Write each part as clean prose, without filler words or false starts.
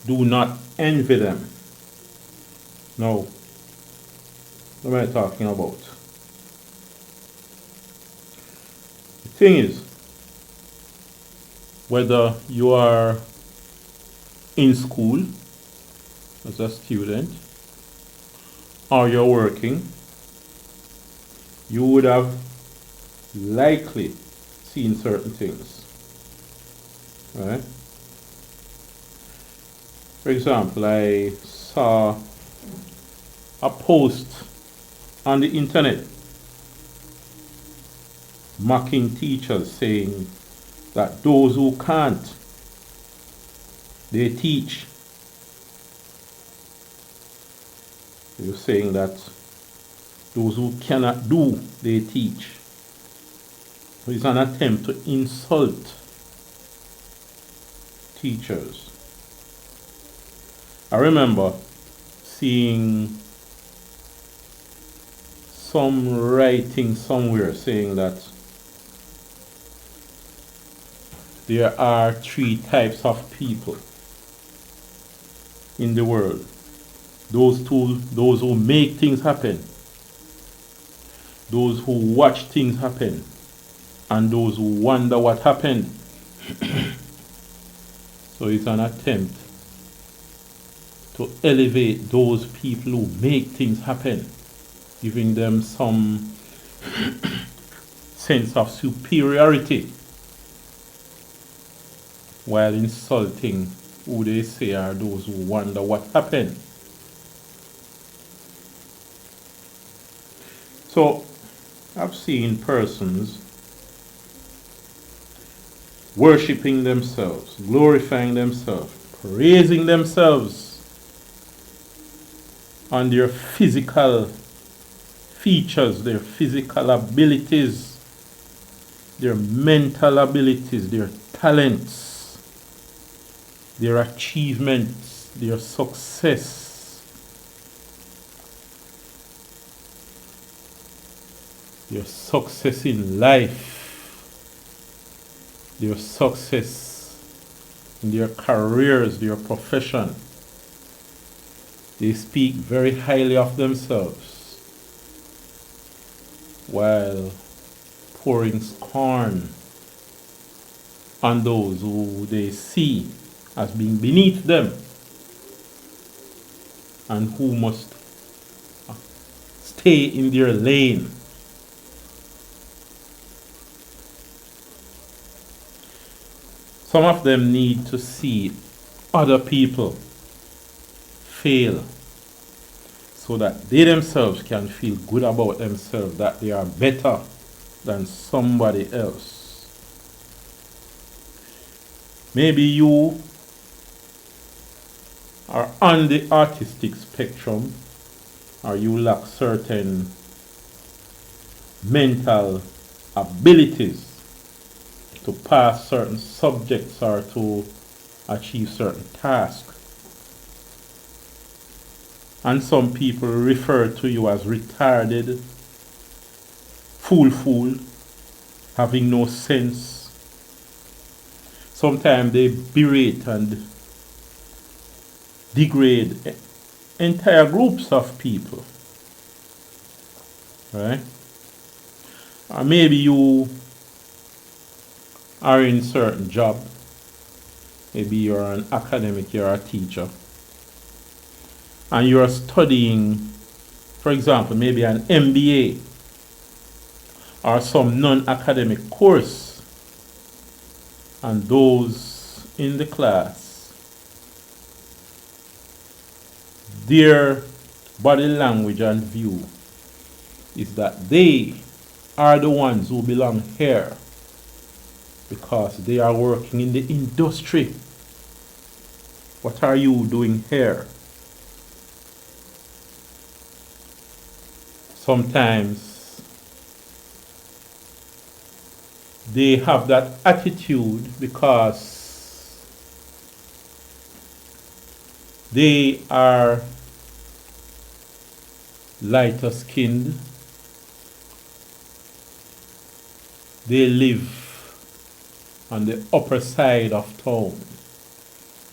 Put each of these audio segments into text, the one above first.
Do not envy them. No, what am I talking about? The thing is, whether you are in school as a student or you're working, you would have likely seen certain things, right? For example, I saw a post on the internet mocking teachers, saying that those who can't, they teach. They were saying that those who cannot do, they teach. So it's an attempt to insult teachers. I remember seeing some writing somewhere saying that there are three types of people in the world. Those who make things happen, those who watch things happen, and those who wonder what happened. So it's an attempt to elevate those people who make things happen, giving them some sense of superiority, while insulting who they say are those who wonder what happened. So I've seen persons worshipping themselves, glorifying themselves, praising themselves on their physical features, their physical abilities, their mental abilities, their talents, their achievements, their success. Their success in life, their success in their careers, their profession. They speak very highly of themselves while pouring scorn on those who they see as being beneath them and who must stay in their lane. Some of them need to see other people fail so that they themselves can feel good about themselves, that they are better than somebody else. Maybe you are on the artistic spectrum, or you lack certain mental abilities to pass certain subjects or to achieve certain tasks. And some people refer to you as retarded, fool, having no sense. Sometimes they berate and degrade entire groups of people. Right? Or maybe you are in certain job. Maybe you're an academic, you're a teacher. And you're studying, for example, maybe an MBA or some non-academic course. And those in the class, their body language and view is that they are the ones who belong here because they are working in the industry. What are you doing here? Sometimes they have that attitude because they are lighter skinned. They live on the upper side of town.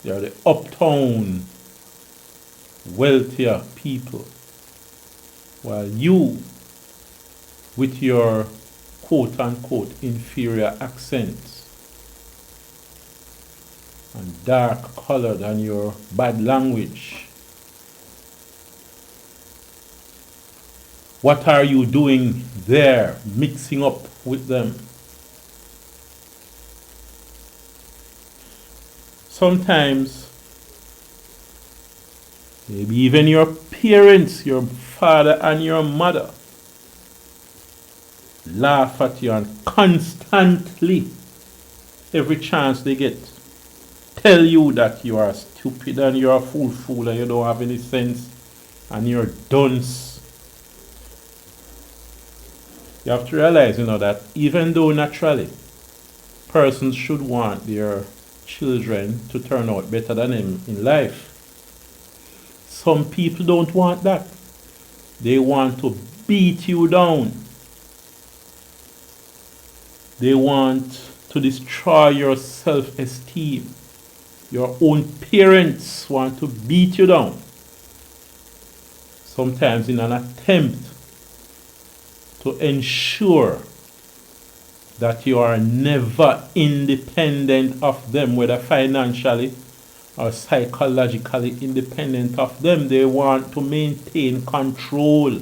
They are the uptown, wealthier people. While you, with your quote unquote inferior accents and dark colored and your bad language, what are you doing there mixing up with them? Sometimes, maybe even your parents, your father and your mother, laugh at you and constantly, every chance they get, tell you that you are stupid and you're a fool and you don't have any sense and you're dunce. You have to realize, that even though naturally persons should want their children to turn out better than them in life, some people don't want that. They want to beat you down. They want to destroy your self-esteem. Your own parents want to beat you down. Sometimes in an attempt to ensure that you are never independent of them, whether financially or psychologically independent of them. They want to maintain control.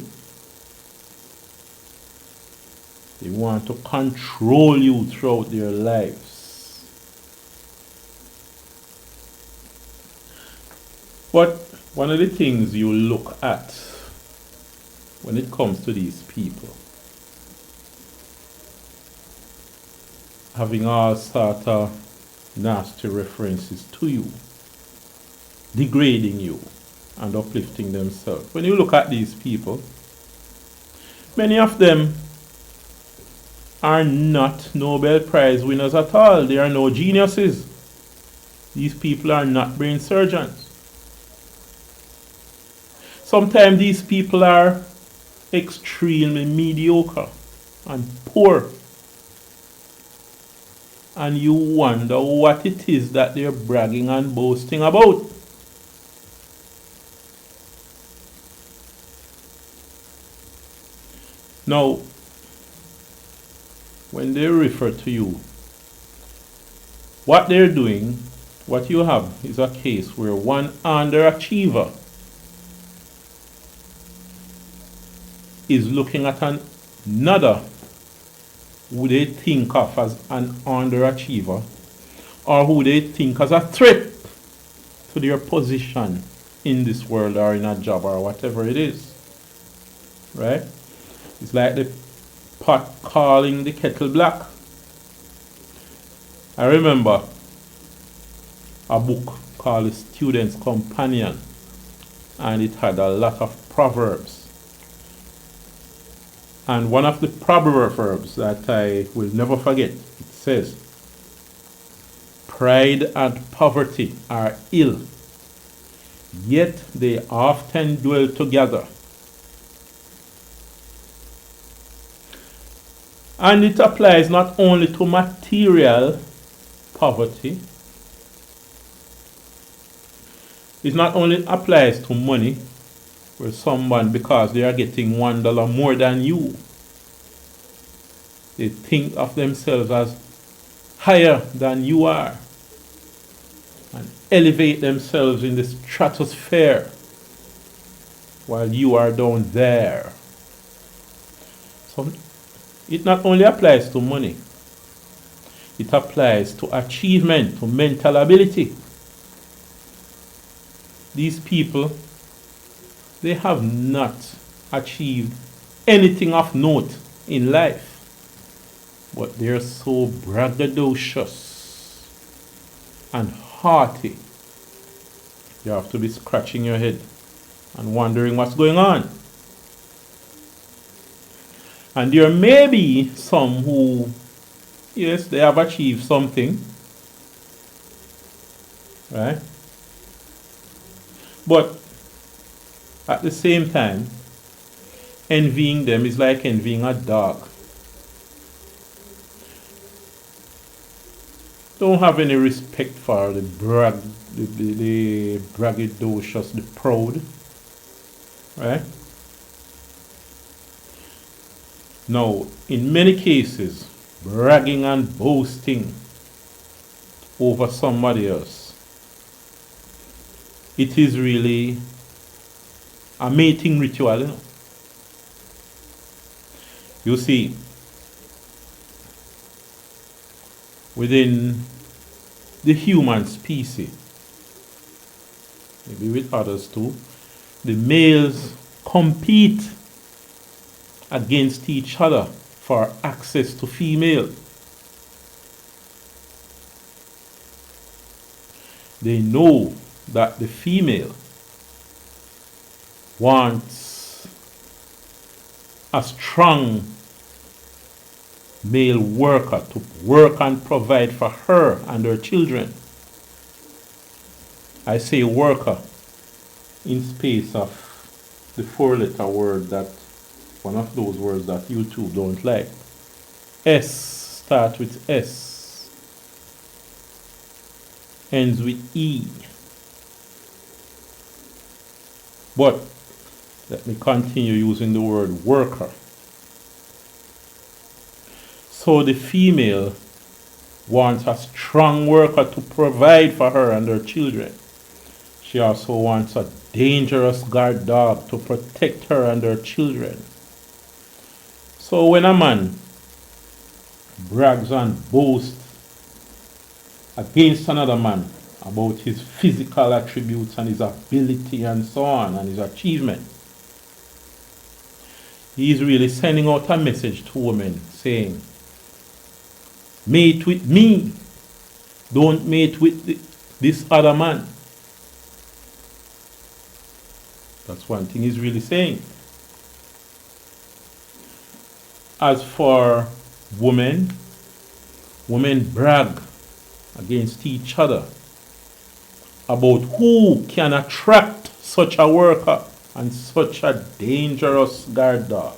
They want to control you throughout their lives. But one of the things you look at when it comes to these people, having all sort of nasty references to you, degrading you and uplifting themselves. When you look at these people, many of them are not Nobel Prize winners at all. They are no geniuses. These people are not brain surgeons. Sometimes these people are extremely mediocre and poor. And you wonder what it is that they're bragging and boasting about. Now, when they refer to you, what they're doing, what you have is a case where one underachiever is looking at another who they think of as an underachiever or who they think as a threat to their position in this world or in a job or whatever it is. Right? It's like the pot calling the kettle black. I remember a book called The Student's Companion, and it had a lot of proverbs. And one of the proverbs that I will never forget, it says, "Pride and poverty are ill, yet they often dwell together." And it applies not only to material poverty, it not only applies to money, where someone, because they are getting $1 more than you, they think of themselves as higher than you are and elevate themselves in the stratosphere while you are down there. So it not only applies to money, it applies to achievement, to mental ability. These people, they have not achieved anything of note in life, but they're so braggadocious and haughty. You have to be scratching your head and wondering what's going on. And there may be some who, yes, they have achieved something, right? But at the same time, envying them is like envying a dog. Don't have any respect for the the braggadocious, the proud, right? Now, in many cases, bragging and boasting over somebody else, it is really a mating ritual, you know. You see, within the human species, maybe with others too, the males compete against each other for access to female. They know that the female wants a strong male worker to work and provide for her and her children. I say worker in space of the 4-letter word, that one of those words that YouTube don't like. S starts with S, ends with E. But let me continue using the word worker. So the female wants a strong worker to provide for her and her children. She also wants a dangerous guard dog to protect her and her children. So when a man brags and boasts against another man about his physical attributes and his ability and so on and his achievement, he is really sending out a message to women saying, mate with me, don't mate with this other man. That's one thing he's really saying. As for women brag against each other about who can attract such a worker and such a dangerous guard dog.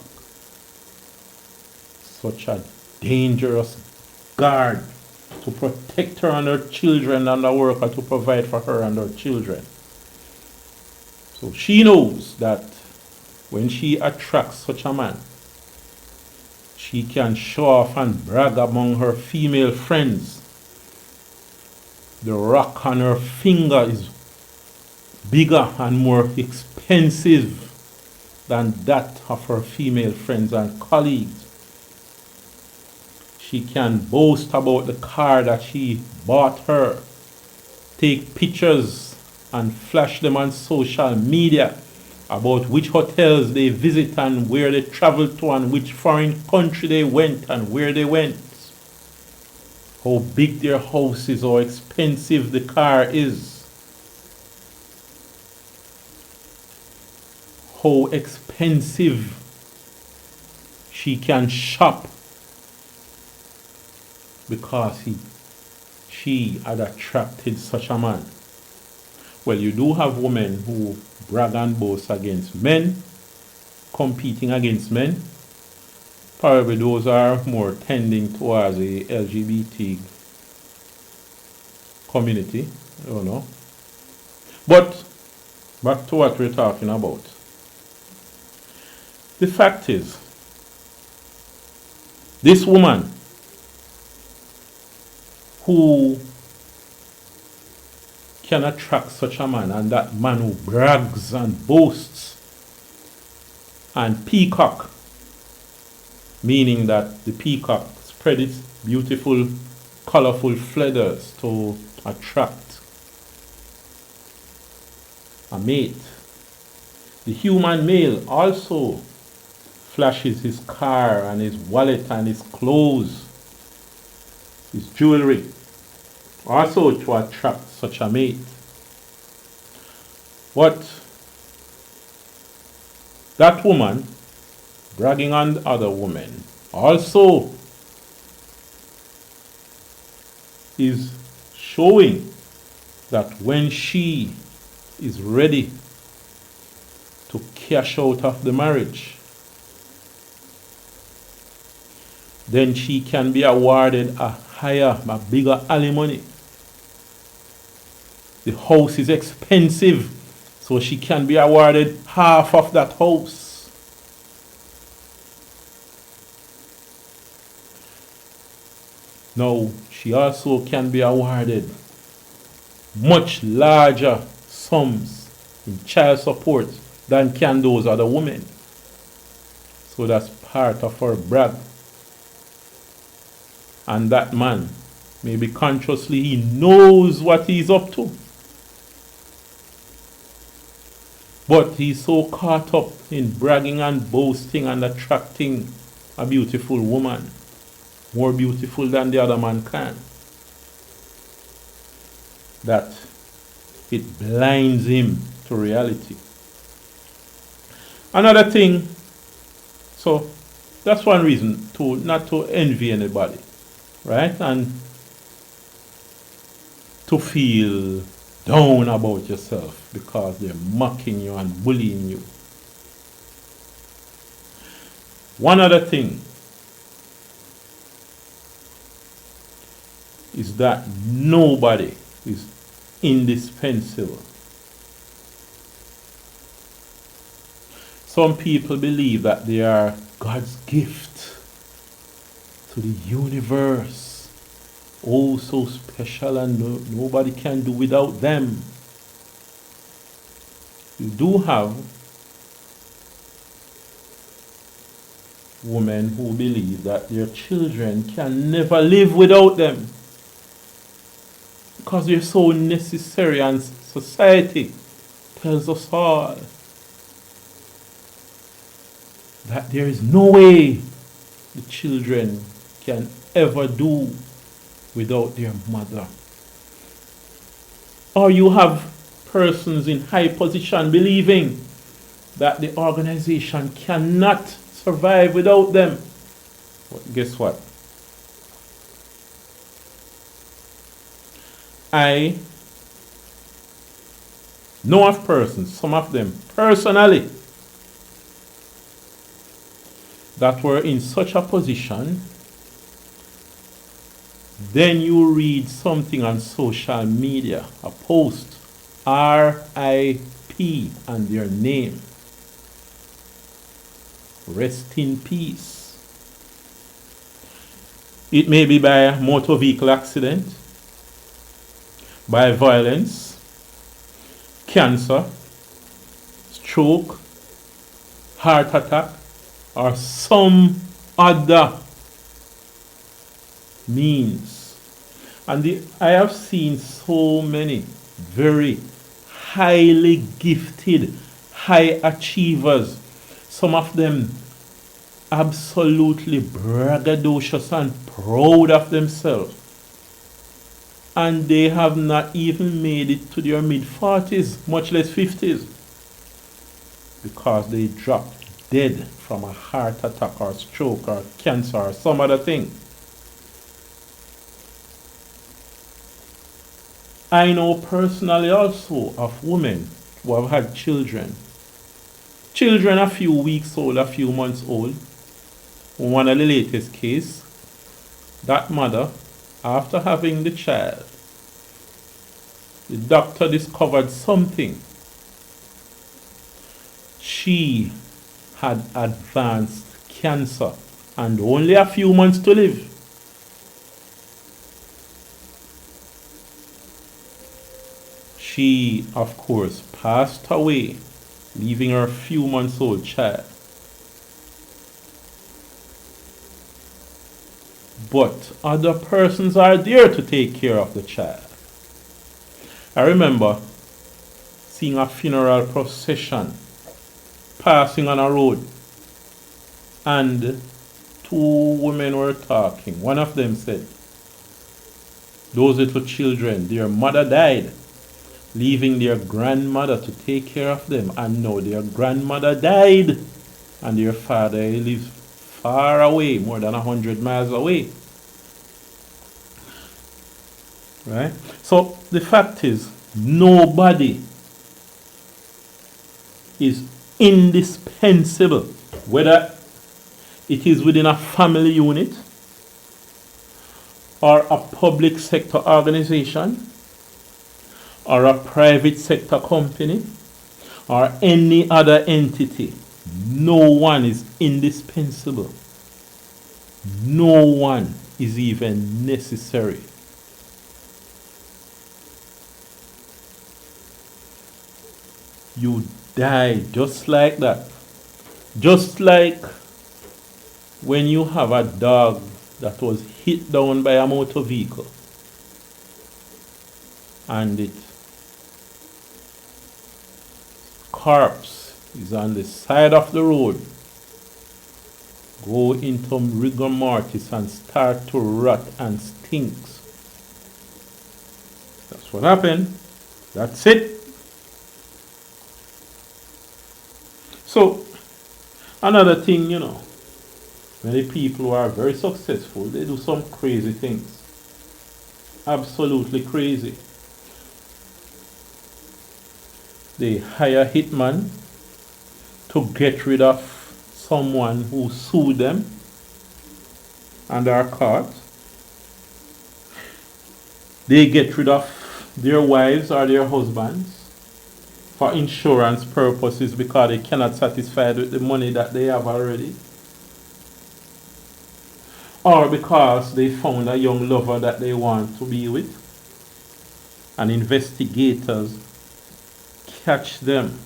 Such a dangerous guard to protect her and her children, and a worker to provide for her and her children. So she knows that when she attracts such a man, she can show off and brag among her female friends. The rock on her finger is bigger and more expensive than that of her female friends and colleagues. She can boast about the car that she bought her, take pictures and flash them on social media about which hotels they visit and where they travel to and which foreign country they went and where they went. How big their house is, how expensive the car is. How expensive she can shop because she had attracted such a man. Well, you do have women who brag and boast against men, competing against men. Probably those are more tending towards the LGBT community. I don't know. But back to what we're talking about. The fact is, this woman who can attract such a man, and that man who brags and boasts and peacock, meaning that the peacock spread its beautiful, colorful feathers to attract a mate. The human male also flashes his car and his wallet and his clothes, his jewelry, also to attract such a mate. But that woman bragging on other women also is showing that when she is ready to cash out of the marriage, then she can be awarded a bigger alimony. The house is expensive, so she can be awarded half of that house. Now, she also can be awarded much larger sums in child support than can those other women. So that's part of her brag. And that man, maybe consciously, he knows what he's up to. But he's so caught up in bragging and boasting and attracting a beautiful woman, more beautiful than the other man can, that it blinds him to reality. Another thing, so that's one reason to not to envy anybody, right? And to feel down about yourself because they're mocking you and bullying you. One other thing is that nobody is indispensable. Some people believe that they are God's gift to the universe. Oh, so special, and nobody can do without them. You do have women who believe that their children can never live without them because they're so necessary, and society tells us all that there is no way the children can ever do without their mother. Or you have persons in high position believing that the organization cannot survive without them. But guess what? I know of persons, some of them personally, that were in such a position. Then you read something on social media, a post, RIP, and their name. Rest in peace. It may be by a motor vehicle accident, by violence, cancer, stroke, heart attack, or some other means. And I have seen so many very highly gifted, high achievers, some of them absolutely braggadocious and proud of themselves. And they have not even made it to their mid-40s, much less 50s, because they dropped dead from a heart attack or stroke or cancer or some other thing. I know personally also of women who have had children. Children a few weeks old, a few months old. One of the latest case, that mother, after having the child, the doctor discovered something. She had advanced cancer and only a few months to live. She, of course, passed away, leaving her few months old child. But other persons are there to take care of the child. I remember seeing a funeral procession passing on a road, and two women were talking. One of them said, those little children, their mother died, leaving their grandmother to take care of them, and now their grandmother died and their father lives far away, more than 100 miles away. Right? So the fact is, nobody is indispensable, whether it is within a family unit or a public sector organization or a private sector company or any other entity, no one is indispensable. No one is even necessary. You die just like that. Just like when you have a dog that was hit down by a motor vehicle and its corpse is on the side of the road, go into rigor mortis and start to rot and stinks. That's what happened. That's it. So, another thing, many people who are very successful, they do some crazy things. Absolutely crazy. They hire hitman to get rid of someone who sued them and are caught. They get rid of their wives or their husbands for insurance purposes because they cannot satisfy with the money that they have already. Or because they found a young lover that they want to be with. And investigators catch them.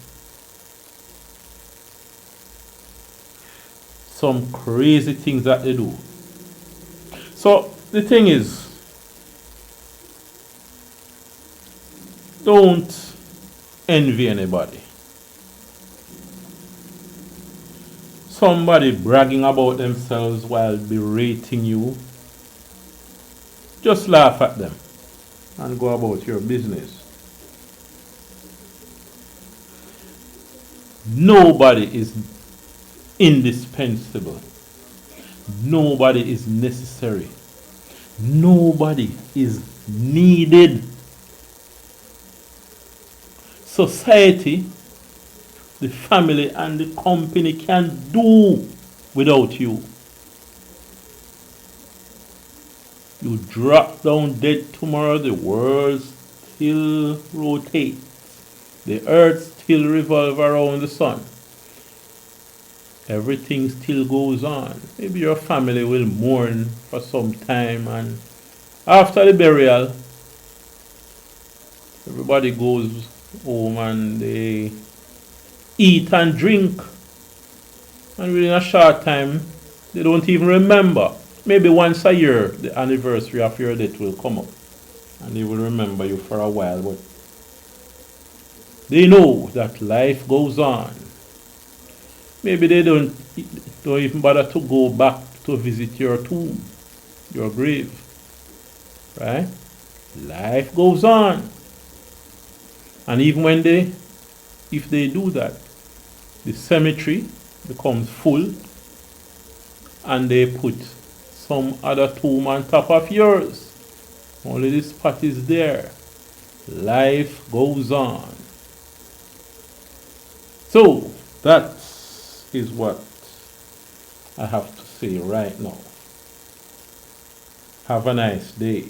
Some crazy things that they do. So the thing is, don't envy anybody. Somebody bragging about themselves while berating you, just laugh at them and go about your business. Nobody is indispensable. Nobody is necessary. Nobody is needed. Society, the family, and the company can do without you. You drop down dead tomorrow, the world still rotates. The earth still revolves around the sun. Everything still goes on. Maybe your family will mourn for some time, and after the burial, everybody goes home and they eat and drink. And within a short time, they don't even remember. Maybe once a year, the anniversary of your death will come up. And they will remember you for a while, but they know that life goes on. Maybe they don't even bother to go back to visit your tomb, your grave. Right? Life goes on. And even if they do that, the cemetery becomes full and they put some other tomb on top of yours. Only this spot is there. Life goes on. So, that is what I have to say right now. Have a nice day.